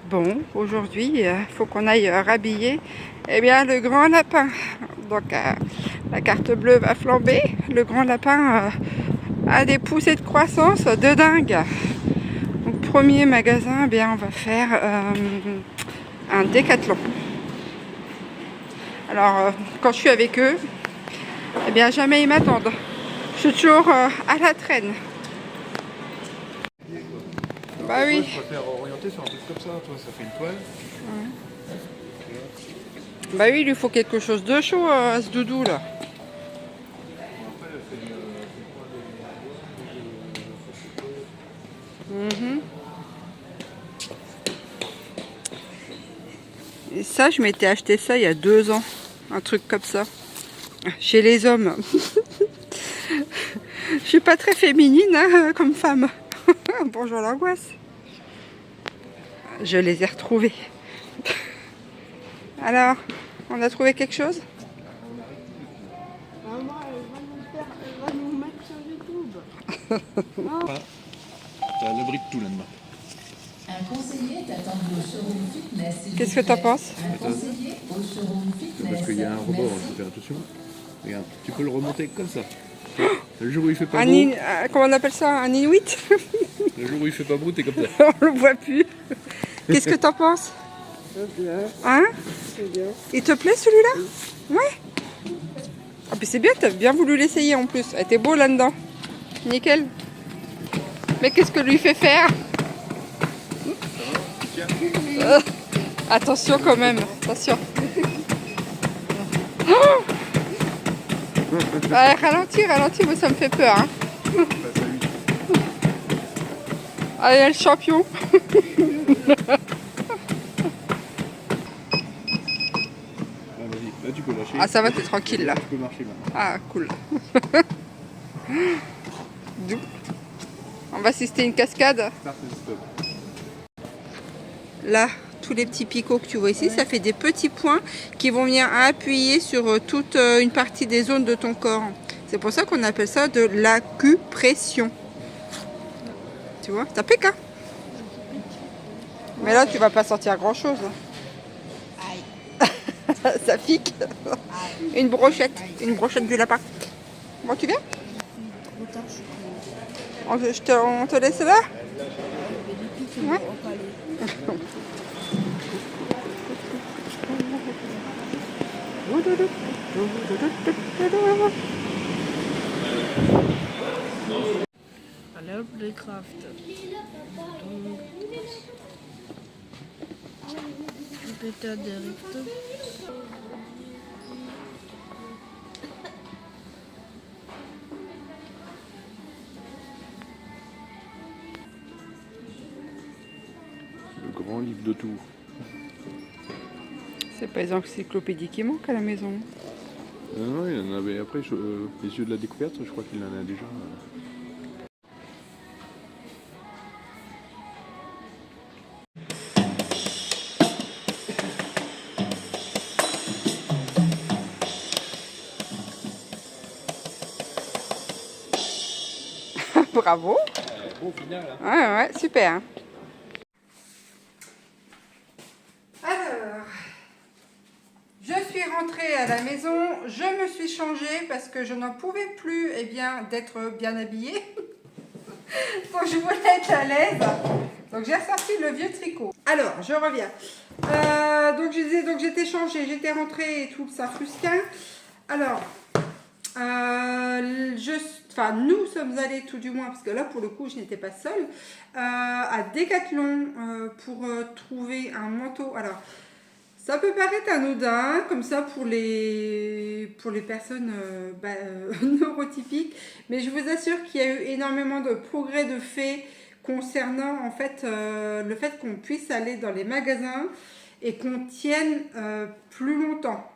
Bon, aujourd'hui, il faut qu'on aille rhabiller le grand lapin. Donc, la carte bleue va flamber. Le grand lapin a des poussées de croissance de dingue. Donc, premier magasin, on va faire un décathlon. Alors, quand je suis avec eux, jamais ils m'attendent. Je suis toujours à la traîne. Bah oui. Je préfère orienter sur un truc comme ça, toi ça fait une toile. Ouais. Bah oui, il lui faut quelque chose de chaud à ce doudou là. Et ça, je m'étais acheté ça il y a 2 ans. Un truc comme ça. Chez les hommes. Je suis pas très féminine hein, comme femme. Bonjour l'angoisse. Je les ai retrouvés. Alors, on a trouvé quelque chose? Maman, elle va nous mettre sur YouTube. Voilà. T'as l'abri de tout là-dedans. Un conseiller t'attend au showroom fitness. Qu'est-ce que t'en penses? Un conseiller au showroom fitness. Parce qu'il y a un rebord, il faut faire attention. Regarde, tu peux le remonter comme ça. Le jour où il fait pas beau, Comment on appelle ça? Un inuit? le jour où il fait pas beau, t'es comme ça. On le voit plus. Qu'est-ce que t'en penses? C'est bien, Hein? c'est bien. Il te plaît celui-là? Ouais. Ah puis c'est bien, t'as bien voulu l'essayer en plus. Elle était beau là-dedans. Nickel. Mais qu'est-ce que lui fait faire? Attention quand même, attention. Oh ralentis, moi ça me fait peur. Hein. Allez, le champion. Vas-y, là tu peux lâcher. Ah ça va, t'es tranquille là. Tu peux marcher maintenant. Ah cool. D'où on va assister à une cascade. Start and stop. Là, tous les petits picots que tu vois ici, ça fait des petits points qui vont venir appuyer sur toute une partie des zones de ton corps. C'est pour ça qu'on appelle ça de l'acupression. Tu vois, ça pique hein. Mais là, tu vas pas sortir grand chose. Ça pique. Une brochette du lapin. Bon, tu viens? On te laisse là? Ouais. Hallo, Playcraft. Peter direkt. Le grand livre de tout. C'est pas les encyclopédies qui manquent à la maison. Non, il y en avait après, les yeux de la découverte, je crois qu'il en a déjà. Bravo. Beau final, hein. Ouais, super. Alors, je suis rentrée à la maison, je me suis changée parce que je n'en pouvais plus d'être bien habillée. Donc je voulais être à l'aise. Donc j'ai ressorti le vieux tricot. Alors, je reviens. Donc je disais, donc j'étais changée, j'étais rentrée et tout, ça frusquin. Alors, nous sommes allés tout du moins, parce que là pour le coup je n'étais pas seule, à Decathlon pour trouver un manteau. Alors ça peut paraître anodin comme ça pour les personnes neurotypiques, mais je vous assure qu'il y a eu énormément de progrès de fait concernant en fait le fait qu'on puisse aller dans les magasins et qu'on tienne plus longtemps.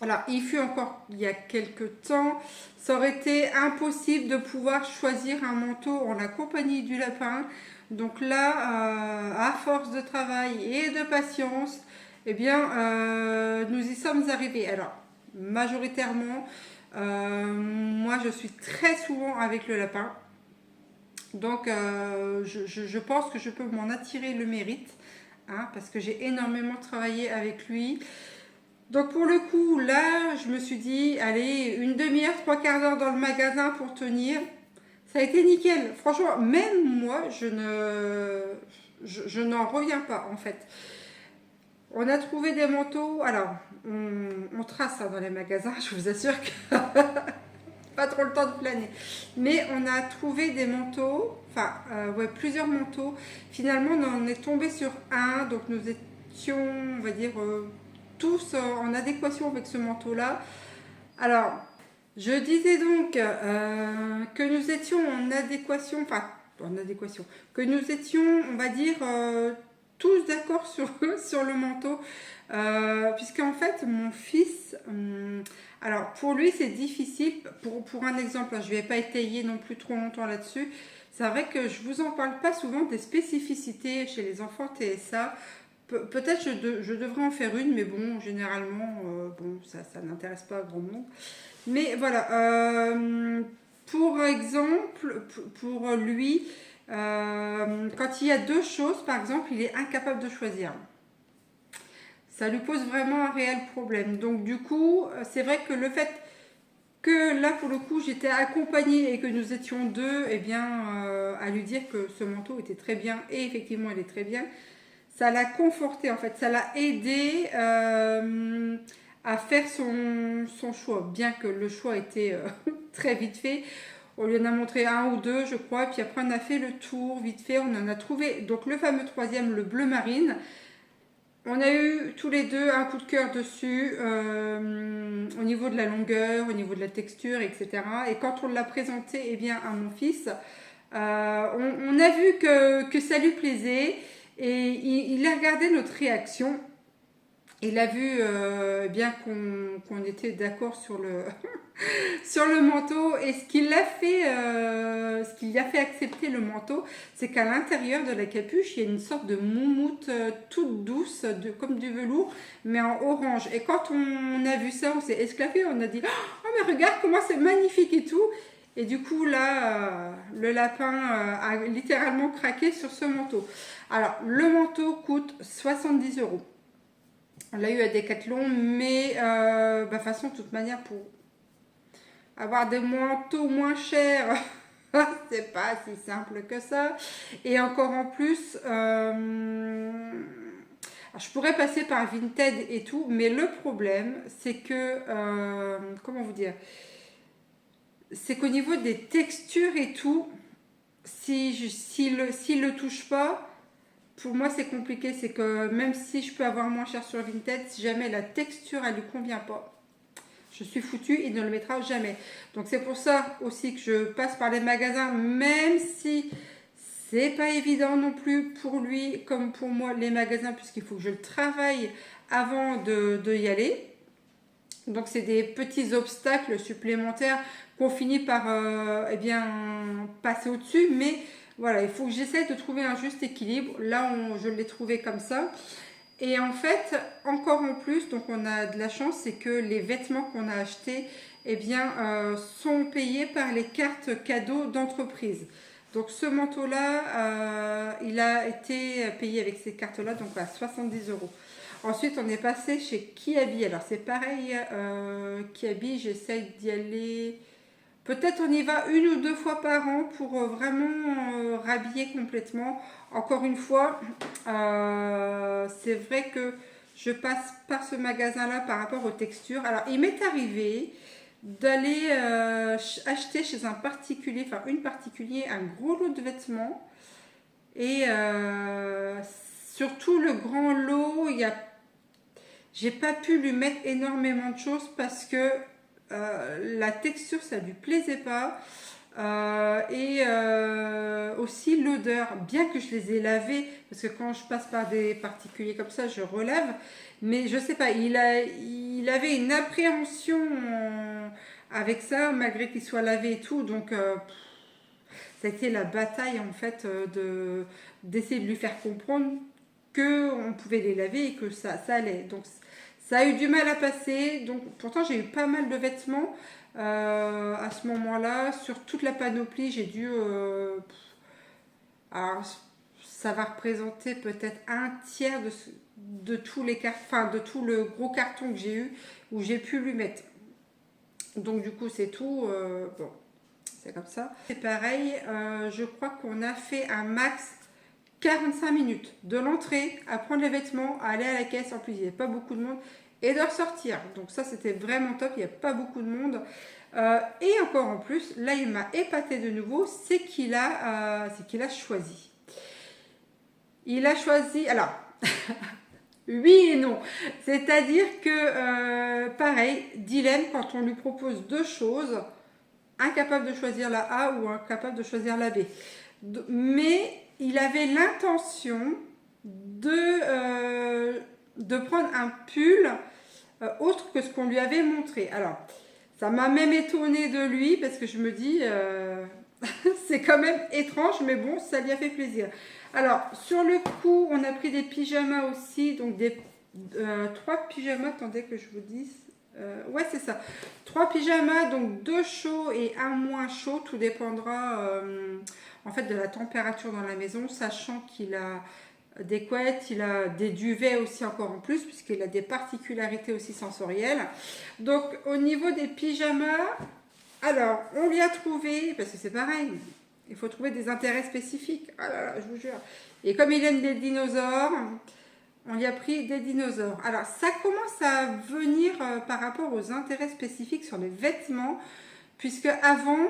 Alors, il fut encore il y a quelques temps, ça aurait été impossible de pouvoir choisir un manteau en la compagnie du lapin. Donc là, à force de travail et de patience, nous y sommes arrivés. Alors, majoritairement, moi je suis très souvent avec le lapin. Donc, je pense que je peux m'en attirer le mérite. hein, parce que j'ai énormément travaillé avec lui. Donc pour le coup, là, je me suis dit, allez, une demi-heure, trois quarts d'heure dans le magasin pour tenir. Ça a été nickel. Franchement, même moi, je n'en reviens pas en fait. On a trouvé des manteaux. Alors, on trace hein, dans les magasins, je vous assure que pas trop le temps de planer. Mais on a trouvé des manteaux, enfin, ouais, plusieurs manteaux. Finalement, on en est tombé sur un, donc nous étions, on va dire, tous en adéquation avec ce manteau-là. Alors, je disais donc que nous étions en adéquation, que nous étions, on va dire, tous d'accord sur le manteau, puisqu'en fait, mon fils, alors pour lui c'est difficile, pour un exemple, je ne vais pas étayer non plus trop longtemps là-dessus, c'est vrai que je vous en parle pas souvent des spécificités chez les enfants TSA. Peut-être je devrais en faire une, mais bon, généralement, bon, ça n'intéresse pas grand monde. Mais voilà, pour exemple, pour lui, quand il y a deux choses, par exemple, il est incapable de choisir. Ça lui pose vraiment un réel problème. Donc du coup, c'est vrai que le fait que là, pour le coup, j'étais accompagnée et que nous étions deux, eh bien, à lui dire que ce manteau était très bien, et effectivement, il est très bien, ça l'a conforté en fait, ça l'a aidé à faire son choix, bien que le choix était très vite fait. On lui en a montré un ou deux, je crois, puis après on a fait le tour vite fait, on en a trouvé donc le fameux troisième, le bleu marine. On a eu tous les deux un coup de cœur dessus, au niveau de la longueur, au niveau de la texture, etc. Et quand on l'a présenté eh bien, à mon fils, on a vu que ça lui plaisait. Et il a regardé notre réaction. Il a vu bien qu'on était d'accord sur le, sur le manteau. Et ce qui l'a fait, ce qui lui a fait accepter le manteau, c'est qu'à l'intérieur de la capuche, il y a une sorte de moumoute toute douce, comme du velours, mais en orange. Et quand on a vu ça, on s'est esclaffé. On a dit « Oh mais regarde comment c'est magnifique et tout !» Et du coup, là, le lapin a littéralement craqué sur ce manteau. Alors, le manteau coûte 70 €. On l'a eu à Decathlon, mais de toute façon, de toute manière, pour avoir des manteaux moins chers, c'est pas si simple que ça. Et encore en plus, alors, je pourrais passer par Vinted et tout, mais le problème, c'est que, comment vous dire, c'est qu'au niveau des textures et tout, s'il le touche pas, pour moi c'est compliqué. C'est que même si je peux avoir moins cher sur Vinted, si jamais la texture elle lui convient pas, je suis foutue, il ne le mettra jamais. Donc c'est pour ça aussi que je passe par les magasins, même si c'est pas évident non plus pour lui comme pour moi les magasins, puisqu'il faut que je le travaille avant de y aller. Donc c'est des petits obstacles supplémentaires qu'on finit par eh bien, passer au-dessus. Mais voilà, il faut que j'essaie de trouver un juste équilibre. Là, je l'ai trouvé comme ça. Et en fait, encore en plus, donc on a de la chance, c'est que les vêtements qu'on a achetés eh bien, sont payés par les cartes cadeaux d'entreprise. Donc ce manteau-là, il a été payé avec ces cartes-là, donc à 70 €. Ensuite, on est passé chez Kiabi. Alors, c'est pareil, Kiabi, j'essaye d'y aller. Peut-être on y va une ou deux fois par an pour vraiment rhabiller complètement. Encore une fois, c'est vrai que je passe par ce magasin-là par rapport aux textures. Alors, il m'est arrivé d'aller acheter chez un particulier, enfin une particulier, un gros lot de vêtements. Et surtout le grand lot, j'ai pas pu lui mettre énormément de choses parce que la texture ça lui plaisait pas, et aussi l'odeur, bien que je les ai lavés, parce que quand je passe par des particuliers comme ça je relève, mais je sais pas, il avait une appréhension avec ça malgré qu'il soit lavé et tout. Donc ça a été la bataille en fait d'essayer de lui faire comprendre qu'on pouvait les laver et que ça allait. Donc ça a eu du mal à passer. Donc pourtant j'ai eu pas mal de vêtements à ce moment-là. Sur toute la panoplie, j'ai dû... alors, ça va représenter peut-être un tiers de tous les enfin de tout le gros carton que j'ai eu, où j'ai pu lui mettre. Donc du coup c'est tout, bon, c'est comme ça. C'est pareil, je crois qu'on a fait un max 45 minutes de l'entrée à prendre les vêtements, à aller à la caisse, en plus il n'y avait pas beaucoup de monde, et de ressortir. Donc ça c'était vraiment top, il n'y a pas beaucoup de monde. Et encore en plus, là il m'a épaté de nouveau, c'est qu'il a choisi. Il a choisi, alors, oui et non. C'est-à-dire que, pareil, dilemme, quand on lui propose deux choses, incapable de choisir la A ou incapable de choisir la B. Mais il avait l'intention de prendre un pull autre que ce qu'on lui avait montré. Alors, ça m'a même étonnée de lui parce que je me dis, c'est quand même étrange, mais bon, ça lui a fait plaisir. Alors, sur le coup, on a pris des pyjamas aussi, donc 3 pyjamas, attendez que je vous dise. Ouais, c'est ça. 3 pyjamas, donc 2 chauds et 1 moins chaud, tout dépendra en fait de la température dans la maison, sachant qu'il a des couettes, il a des duvets aussi encore en plus, puisqu'il a des particularités aussi sensorielles. Donc, au niveau des pyjamas, alors, on lui a trouvé, parce que c'est pareil, il faut trouver des intérêts spécifiques. Ah là là, je vous jure. Et comme il aime des dinosaures, on lui a pris des dinosaures. Alors, ça commence à venir par rapport aux intérêts spécifiques sur les vêtements, puisque avant,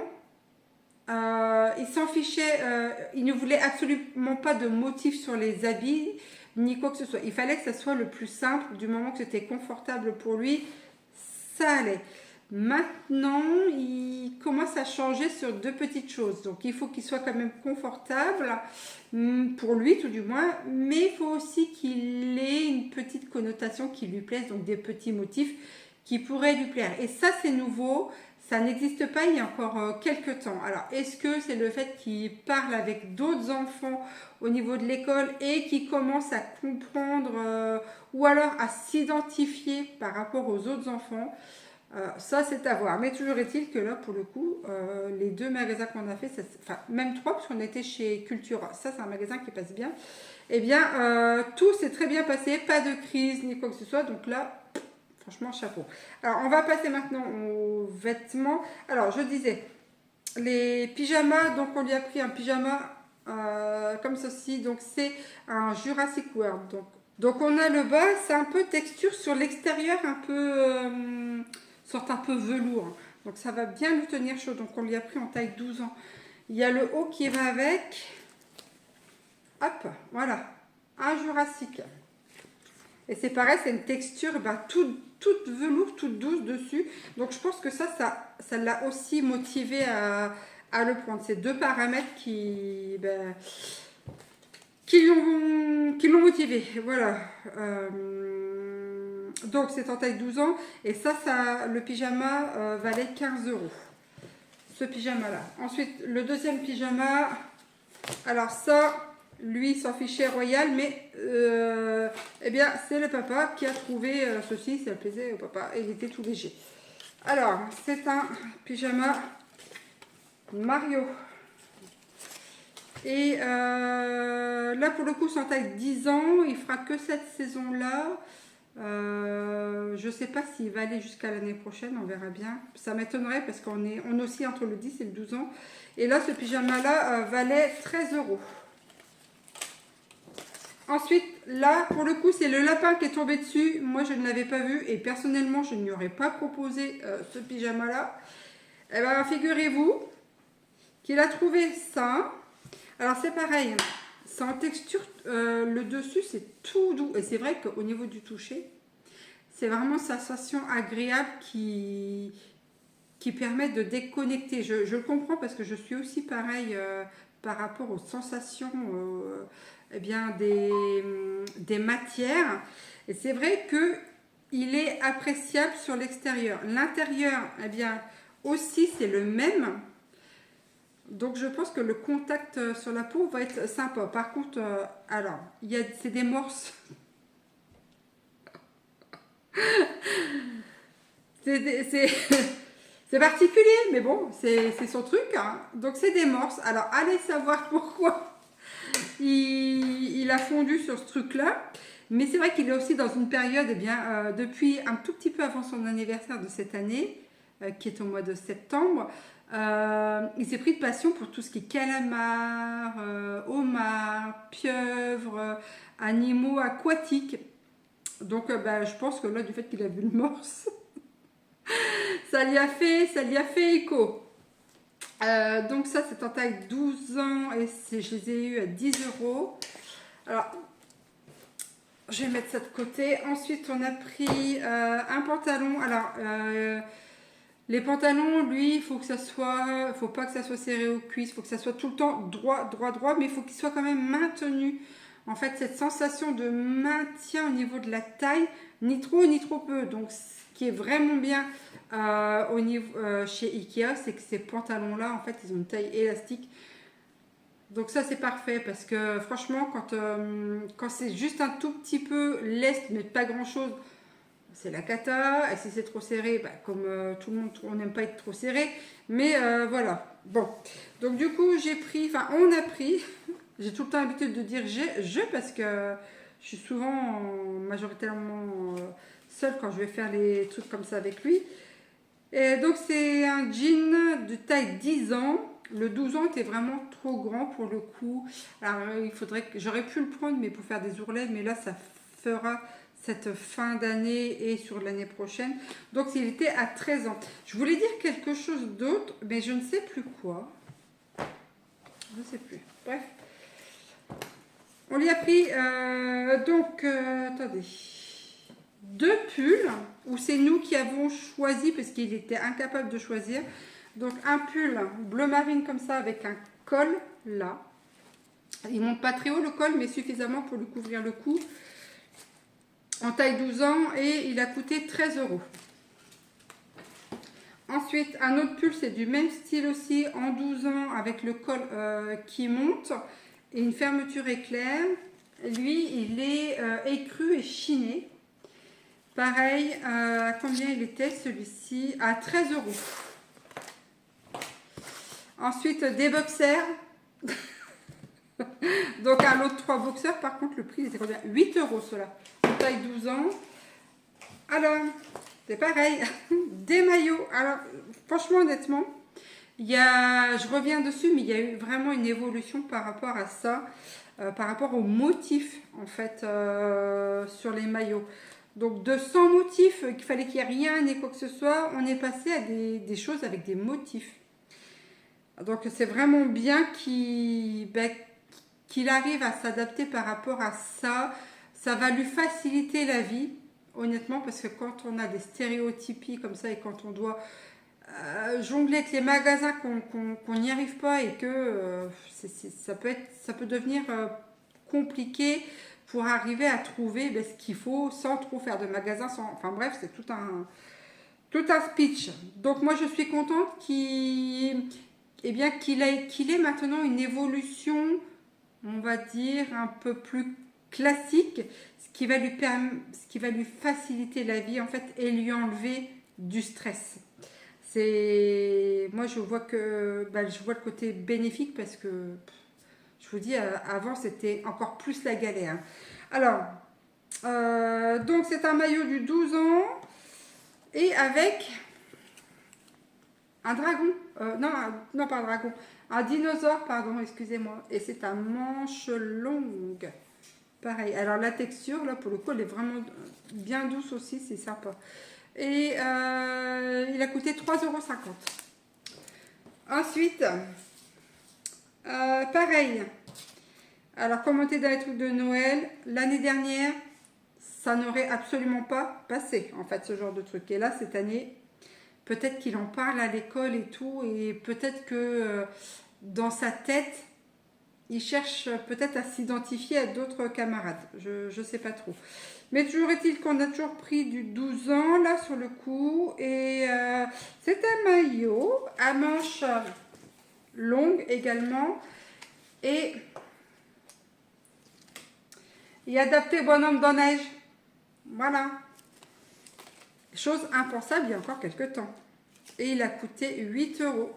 il s'en fichait, il ne voulait absolument pas de motifs sur les habits, ni quoi que ce soit. Il fallait que ça soit le plus simple, du moment que c'était confortable pour lui, ça allait. Maintenant, il commence à changer sur 2 petites choses. Donc, il faut qu'il soit quand même confortable, pour lui tout du moins, mais il faut aussi qu'il ait une petite connotation qui lui plaise, donc des petits motifs qui pourraient lui plaire. Et ça, c'est nouveau, ça n'existe pas il y a encore quelques temps. Alors, est-ce que c'est le fait qu'il parle avec d'autres enfants au niveau de l'école et qu'il commence à comprendre ou alors à s'identifier par rapport aux autres enfants? Ça c'est à voir, mais toujours est-il que là pour le coup les 2 magasins qu'on a fait, enfin même 3 parce qu'on était chez Cultura, ça c'est un magasin qui passe bien, et bien tout s'est très bien passé, pas de crise ni quoi que ce soit, donc là franchement chapeau. Alors on va passer maintenant aux vêtements. Alors je disais les pyjamas, donc on lui a pris un pyjama comme ceci, donc c'est un Jurassic World, donc on a le bas, c'est un peu texture sur l'extérieur, un peu sorte un peu velours, donc ça va bien lui tenir chaud. Donc on lui a pris en taille 12 ans. Il y a le haut qui va avec, hop, voilà, un Jurassique, et c'est pareil, c'est une texture toute velours, toute douce dessus, donc je pense que ça l'a aussi motivé à le prendre. Ces 2 paramètres qui l'ont motivé, voilà. Donc c'est en taille 12 ans, et ça le pyjama valait 15 €, ce pyjama là. Ensuite le deuxième pyjama, alors ça lui s'en fichait royal, mais eh bien c'est le papa qui a trouvé ceci, ça plaisait au papa et il était tout léger. Alors c'est un pyjama Mario, et là pour le coup c'est en taille 10 ans, il fera que cette saison là. Je sais pas s'il va aller jusqu'à l'année prochaine, on verra bien. Ça m'étonnerait parce qu'on oscille entre le 10 et le 12 ans. Et là, ce pyjama-là valait 13 €. Ensuite, là, pour le coup, c'est le lapin qui est tombé dessus. Moi, je ne l'avais pas vu et personnellement, je ne lui aurais pas proposé ce pyjama-là. Eh bien, figurez-vous qu'il a trouvé ça. Alors, c'est pareil. C'est en texture, le dessus c'est tout doux, et c'est vrai qu'au niveau du toucher, c'est vraiment une sensation agréable qui permet de déconnecter. Je le comprends parce que je suis aussi pareil par rapport aux sensations eh bien, des matières, et c'est vrai qu'il est appréciable sur l'extérieur. L'intérieur, eh bien, aussi c'est le même. Donc je pense que le contact sur la peau va être sympa. Par contre, alors, c'est des morses. C'est particulier, mais bon, c'est son truc. Hein. Donc c'est des morses. Alors allez savoir pourquoi il a fondu sur ce truc-là. Mais c'est vrai qu'il est aussi dans une période, eh bien, depuis un tout petit peu avant son anniversaire de cette année, qui est au mois de septembre, il s'est pris de passion pour tout ce qui est calamar, homard, pieuvre, animaux aquatiques. Donc, je pense que là, du fait qu'il a vu le morse, ça lui a fait écho. Donc ça, c'est en taille 12 ans et je les ai eu à 10 €. Alors, je vais mettre ça de côté. Ensuite, on a pris un pantalon. Alors, les pantalons, lui, il faut pas que ça soit serré aux cuisses. Il faut que ça soit tout le temps droit, mais il faut qu'il soit quand même maintenu. En fait, cette sensation de maintien au niveau de la taille, ni trop ni trop peu. Donc, ce qui est vraiment bien chez Ikea, c'est que ces pantalons-là, en fait, ils ont une taille élastique. Donc ça, c'est parfait parce que franchement, quand c'est juste un tout petit peu leste, mais pas grand-chose, c'est la cata. Et si c'est trop serré, comme tout le monde, on n'aime pas être trop serré. Mais voilà. Bon. Donc du coup, on a pris... J'ai tout le temps l'habitude de dire parce que je suis souvent majoritairement seule quand je vais faire les trucs comme ça avec lui. Et donc c'est un jean de taille 10 ans. Le 12 ans était vraiment trop grand pour le coup. Alors j'aurais pu le prendre mais pour faire des ourlets, mais là ça fera cette fin d'année et sur l'année prochaine. Donc il était à 13 ans. Je voulais dire quelque chose d'autre, mais je ne sais plus quoi. Je ne sais plus. Bref. On lui a pris, attendez, 2 pulls, où c'est nous qui avons choisi, parce qu'il était incapable de choisir. Donc un pull bleu marine comme ça, avec un col, là. Il monte pas très haut le col, mais suffisamment pour lui couvrir le cou. En taille 12 ans, et il a coûté 13 €. Ensuite, un autre pull, c'est du même style aussi, en 12 ans, avec le col qui monte. Et une fermeture éclair. Lui, il est écru et chiné. Pareil, à combien il était celui-ci? À 13 €. Ensuite, des boxers. Donc, un lot de 3 boxers. Par contre, le prix il était combien? 8 € cela. En taille 12 ans. Alors, c'est pareil. Des maillots. Alors, franchement, honnêtement, je reviens dessus, mais il y a eu vraiment une évolution par rapport à ça, par rapport aux motifs, en fait, sur les maillots. Donc, de sans motifs, qu'il fallait qu'il n'y ait rien ni quoi que ce soit, on est passé à des choses avec des motifs. Donc, c'est vraiment bien qu'il arrive à s'adapter par rapport à ça. Ça va lui faciliter la vie, honnêtement, parce que quand on a des stéréotypies comme ça et quand on doit... jongler avec les magasins qu'on n'y arrive pas et que ça peut devenir compliqué pour arriver à trouver ce qu'il faut sans trop faire de magasins. Enfin bref, c'est tout un speech. Donc moi je suis contente qu'il ait maintenant une évolution, on va dire, un peu plus classique, ce qui va lui faciliter la vie en fait et lui enlever du stress. Moi je vois le côté bénéfique parce que je vous dis avant c'était encore plus la galère. Alors donc c'est un maillot du 12 ans et avec un dragon, non pas un dragon, un dinosaure pardon, excusez-moi, et c'est un manche longue. Pareil, alors la texture là pour le coup elle est vraiment bien douce aussi, c'est sympa. Et il a coûté 3,50 €. Ensuite, pareil. Alors, comme on était dans les trucs de Noël, l'année dernière, ça n'aurait absolument pas passé, en fait, ce genre de truc. Et là, cette année, peut-être qu'il en parle à l'école et tout, et peut-être que dans sa tête, il cherche peut-être à s'identifier à d'autres camarades. Je ne sais pas trop. Mais toujours est-il qu'on a toujours pris du 12 ans, là, sur le coup. Et c'est un maillot à manches longues également. Et adapté bonhomme de neige. Voilà. Chose impensable il y a encore quelques temps. Et il a coûté 8 €.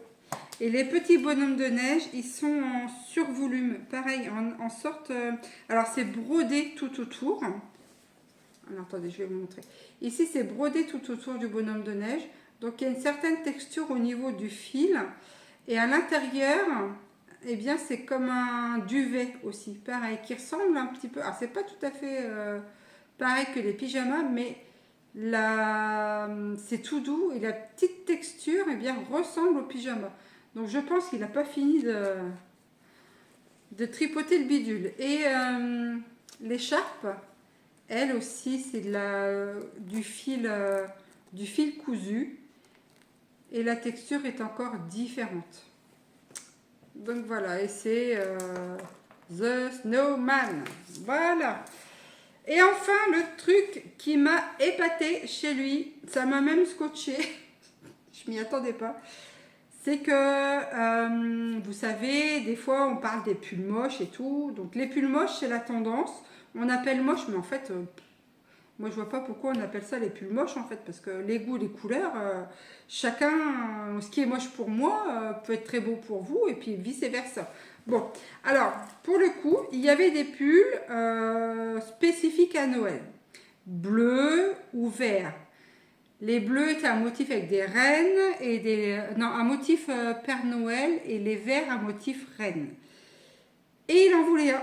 Et les petits bonhommes de neige, ils sont en survolume. Pareil, en sorte... alors, c'est brodé tout autour. Alors, attendez, je vais vous montrer. Ici, c'est brodé tout autour du bonhomme de neige. Donc, il y a une certaine texture au niveau du fil. Et à l'intérieur, eh bien, c'est comme un duvet aussi. Pareil, qui ressemble un petit peu... Alors, c'est pas tout à fait pareil que les pyjamas, mais c'est tout doux. Et la petite texture, eh bien, ressemble au pyjama. Donc, je pense qu'il n'a pas fini de tripoter le bidule. Et l'écharpe... Elle aussi, c'est du fil cousu. Et la texture est encore différente. Donc voilà, et c'est The Snowman. Voilà. Et enfin, le truc qui m'a épaté chez lui, ça m'a même scotché. Je m'y attendais pas. C'est que, vous savez, des fois, on parle des pulls moches et tout. Donc les pulls moches, c'est la tendance. On appelle moche, mais en fait, moi je vois pas pourquoi on appelle ça les pulls moches en fait, parce que les goûts, les couleurs, chacun, ce qui est moche pour moi peut être très beau pour vous, et puis vice versa. Bon, alors pour le coup, il y avait des pulls spécifiques à Noël, bleu ou vert. Les bleus étaient un motif avec des rennes et un motif Père Noël, et les verts un motif reine. Et il en voulait un.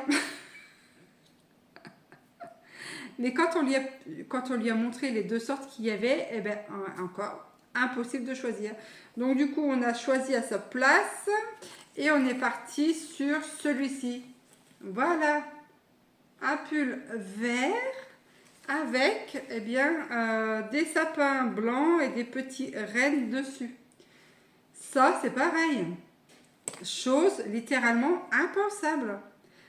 Mais quand on lui a montré les deux sortes qu'il y avait, eh ben, encore impossible de choisir. Donc du coup, on a choisi à sa place et on est parti sur celui-ci. Voilà, un pull vert avec eh bien, des sapins blancs et des petits rennes dessus. Ça, c'est pareil. Chose littéralement impensable.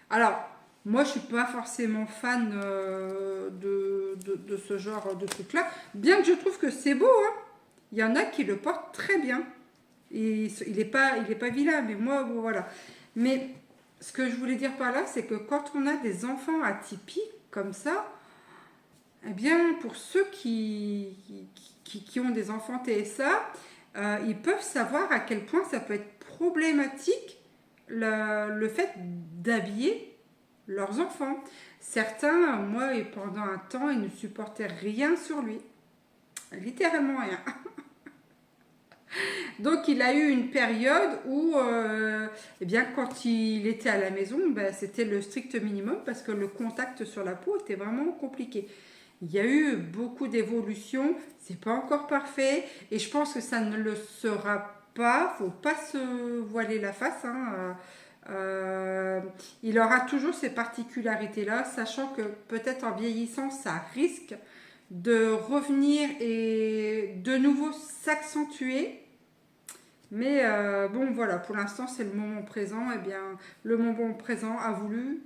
Alors, moi, je ne suis pas forcément fan de ce genre de truc-là, bien que je trouve que c'est beau. Hein. Il y en a qui le portent très bien. Et il n'est pas vilain, mais moi, bon, voilà. Mais ce que je voulais dire par là, c'est que quand on a des enfants atypiques comme ça, eh bien, pour ceux qui ont des enfants TSA, ils peuvent savoir à quel point ça peut être problématique le fait d'habiller leurs enfants. Certains, moi, et pendant un temps, ils ne supportaient rien sur lui. Littéralement rien. Donc, il a eu une période où, eh bien, quand il était à la maison, ben, c'était le strict minimum parce que le contact sur la peau était vraiment compliqué. Il y a eu beaucoup d'évolutions, c'est pas encore parfait et je pense que ça ne le sera pas. Faut pas se voiler la face. Hein. Il aura toujours ces particularités-là, sachant que peut-être en vieillissant, ça risque de revenir et de nouveau s'accentuer. Mais bon, voilà, pour l'instant, c'est le moment présent. Eh bien, le moment présent a voulu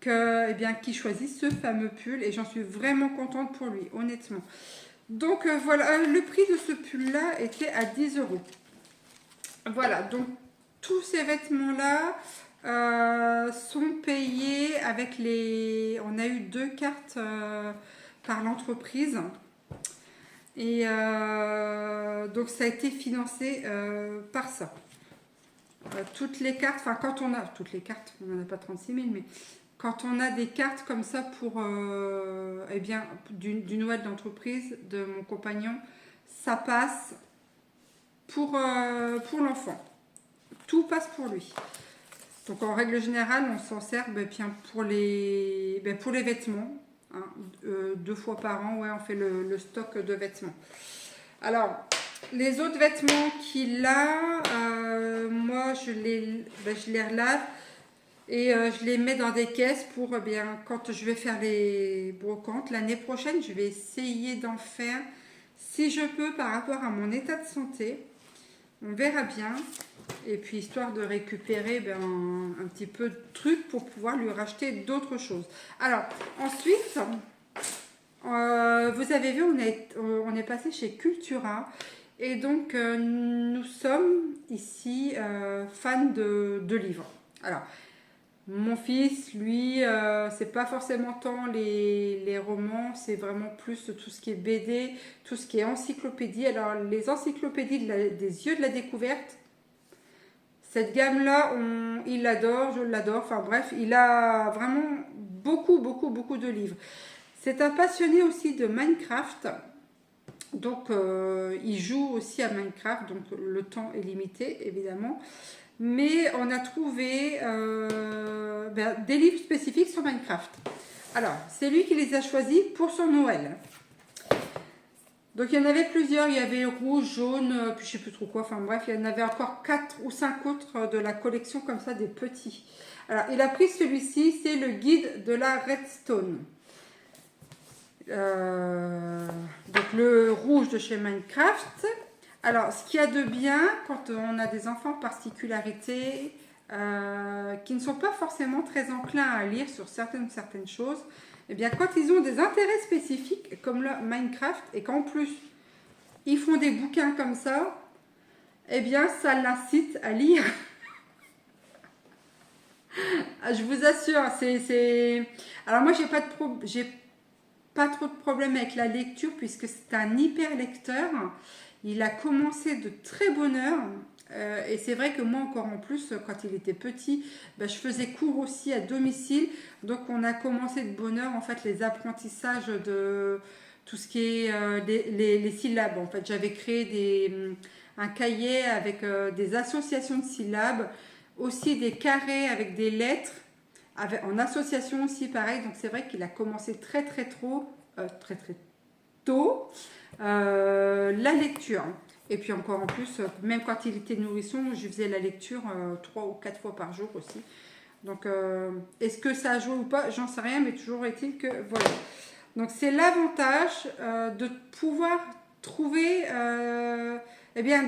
qu'il choisisse ce fameux pull et j'en suis vraiment contente pour lui, honnêtement. Donc, voilà, le prix de ce pull-là était à 10 €. Voilà, donc tous ces vêtements-là sont payés avec les... On a eu 2 cartes par l'entreprise. Et donc ça a été financé par ça. Toutes les cartes, enfin quand on a... Toutes les cartes, on n'en a pas 36 000, mais quand on a des cartes comme ça pour... eh bien, du Noël d'entreprise de mon compagnon, ça passe pour l'enfant. Tout passe pour lui. Donc en règle générale, on s'en sert bien, pour les vêtements. Hein, 2 fois par an, ouais, on fait le stock de vêtements. Alors, les autres vêtements qu'il a, moi je les relave et je les mets dans des caisses pour quand je vais faire les brocantes. L'année prochaine, je vais essayer d'en faire si je peux par rapport à mon état de santé. On verra bien. Et puis histoire de récupérer un petit peu de trucs pour pouvoir lui racheter d'autres choses. Alors ensuite, vous avez vu, on est passé chez Cultura. Et donc nous sommes ici fans de livres. Alors mon fils, lui, c'est pas forcément tant les romans, c'est vraiment plus tout ce qui est BD, tout ce qui est encyclopédie. Alors les encyclopédies des yeux de la découverte, Cette gamme-là, il l'adore, je l'adore. Enfin bref, il a vraiment beaucoup de livres. C'est un passionné aussi de Minecraft. Donc, il joue aussi à Minecraft. Donc, le temps est limité, évidemment. Mais on a trouvé des livres spécifiques sur Minecraft. Alors, c'est lui qui les a choisis pour son Noël. Donc il y en avait plusieurs, il y avait rouge, jaune, puis je sais plus trop quoi, enfin bref, il y en avait encore 4 ou 5 autres de la collection comme ça, des petits. Alors il a pris celui-ci, c'est le guide de la redstone. Donc le rouge de chez Minecraft. Alors ce qu'il y a de bien quand on a des enfants particularités qui ne sont pas forcément très enclins à lire sur certaines choses, eh bien, quand ils ont des intérêts spécifiques, comme le Minecraft, et qu'en plus, ils font des bouquins comme ça, eh bien, ça l'incite à lire. Je vous assure, Alors moi, j'ai pas trop de problème avec la lecture, puisque c'est un hyper lecteur. Il a commencé de très bonne heure. Et c'est vrai que moi encore en plus quand il était petit, je faisais cours aussi à domicile, donc on a commencé de bonne heure en fait les apprentissages de tout ce qui est les syllabes. En fait j'avais créé un cahier avec des associations de syllabes, aussi des carrés avec des lettres, en association aussi pareil. Donc c'est vrai qu'il a commencé très tôt la lecture. Et puis encore en plus, même quand il était nourrisson, je faisais la lecture 3 ou 4 fois par jour aussi. Donc, est-ce que ça a joué ou pas? J'en sais rien, mais toujours est-il que voilà. Donc, c'est l'avantage de pouvoir trouver,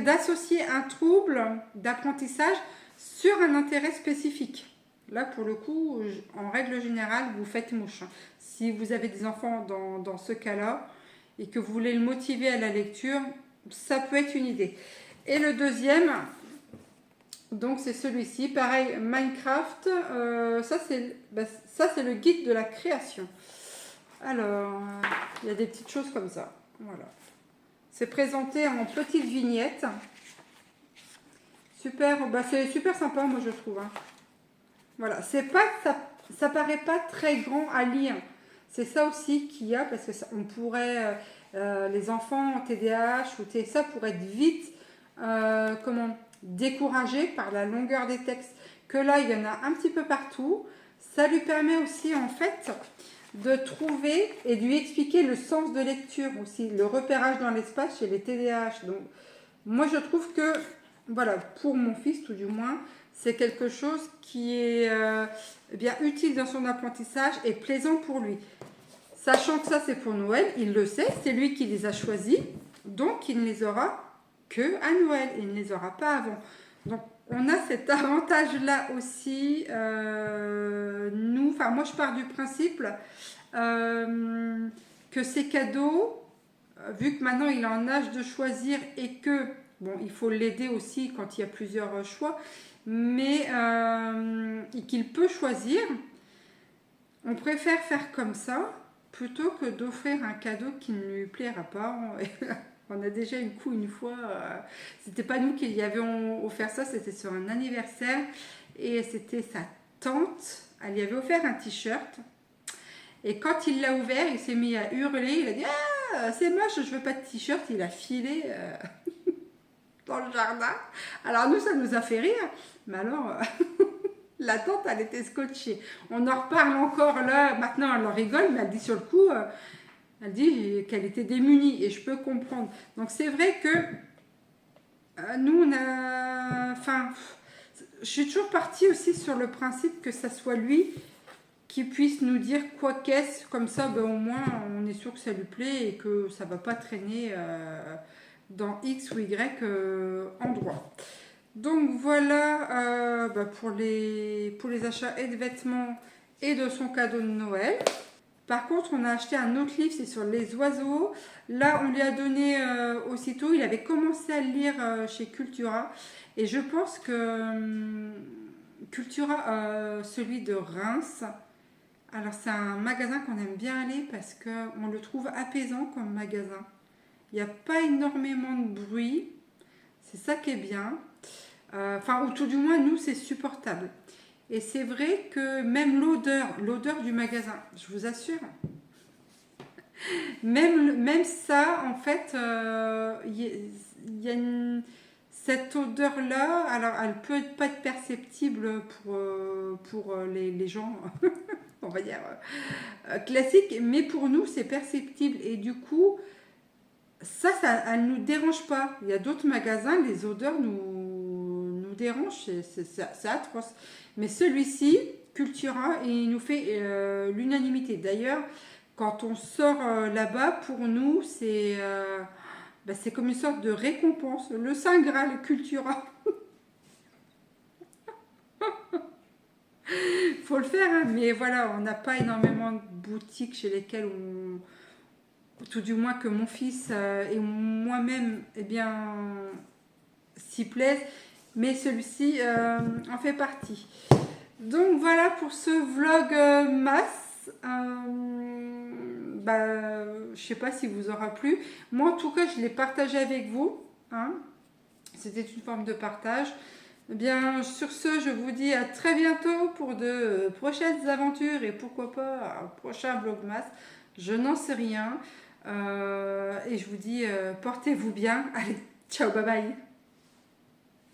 d'associer un trouble d'apprentissage sur un intérêt spécifique. Là, pour le coup, en règle générale, vous faites mouche. Si vous avez des enfants dans ce cas-là et que vous voulez le motiver à la lecture, ça peut être une idée. Et le deuxième, donc c'est celui-ci, pareil, Minecraft. Ça c'est le guide de la création. Alors, il y a des petites choses comme ça. Voilà. C'est présenté en petites vignettes. Super, c'est super sympa, moi je trouve. Hein. Voilà, ça paraît pas très grand à lire. C'est ça aussi qu'il y a, parce que on pourrait, les enfants en TDAH ou TSA pourraient être vite découragés par la longueur des textes. Que là, il y en a un petit peu partout. Ça lui permet aussi, en fait, de trouver et de lui expliquer le sens de lecture aussi, le repérage dans l'espace chez les TDAH. Donc, moi, je trouve que, voilà, pour mon fils, tout du moins, c'est quelque chose qui est bien utile dans son apprentissage et plaisant pour lui. Sachant que ça, c'est pour Noël, il le sait, c'est lui qui les a choisis, donc il ne les aura que à Noël, il ne les aura pas avant. Donc, on a cet avantage-là aussi, moi je pars du principe que ces cadeaux, vu que maintenant il est en âge de choisir et que, il faut l'aider aussi quand il y a plusieurs choix, mais qu'il peut choisir, on préfère faire comme ça plutôt que d'offrir un cadeau qui ne lui plaira pas. On a déjà eu une fois, c'était pas nous qui lui avions offert ça, c'était sur un anniversaire et c'était sa tante, elle lui avait offert un t-shirt et quand il l'a ouvert, il s'est mis à hurler, il a dit « Ah, c'est moche, je veux pas de t-shirt », il a filé dans le jardin. Alors nous, ça nous a fait rire, mais alors... La tante, elle était scotchée. On en reparle encore là. Maintenant, elle en rigole, mais elle dit sur le coup, elle dit qu'elle était démunie. Et je peux comprendre. Donc, c'est vrai que nous, on a... je suis toujours partie aussi sur le principe que ça soit lui qui puisse nous dire quoi qu'est-ce. Comme ça, au moins, on est sûr que ça lui plaît et que ça ne va pas traîner dans X ou Y endroit. Donc voilà pour les achats et de vêtements et de son cadeau de Noël. Par contre, on a acheté un autre livre, c'est sur les oiseaux. Là, on lui a donné aussitôt. Il avait commencé à le lire chez Cultura. Et je pense que Cultura, celui de Reims, alors c'est un magasin qu'on aime bien aller parce qu'on le trouve apaisant comme magasin. Il n'y a pas énormément de bruit. C'est ça qui est bien. Enfin, ou tout du moins, nous, c'est supportable. Et c'est vrai que même l'odeur du magasin, je vous assure, même ça, en fait, y a cette odeur-là, alors elle peut pas être perceptible pour les gens, on va dire, classiques, mais pour nous, c'est perceptible. Et du coup, ça elle nous dérange pas. Il y a d'autres magasins, les odeurs nous dérangent, c'est atroce. Mais celui-ci, Cultura, il nous fait l'unanimité. D'ailleurs, quand on sort là-bas, pour nous, c'est comme une sorte de récompense. Le Saint Graal, Cultura. Faut le faire, hein. Mais voilà, on n'a pas énormément de boutiques chez lesquelles tout du moins que mon fils et moi-même, eh bien, s'y plaisent. Mais celui-ci en fait partie. Donc voilà pour ce vlog masse. Je sais pas si vous aura plu. Moi, en tout cas, je l'ai partagé avec vous. Hein. C'était une forme de partage. Eh bien, sur ce, je vous dis à très bientôt pour de prochaines aventures et pourquoi pas un prochain vlogmas. Je n'en sais rien. Et je vous dis, portez-vous bien. Allez, ciao, bye bye.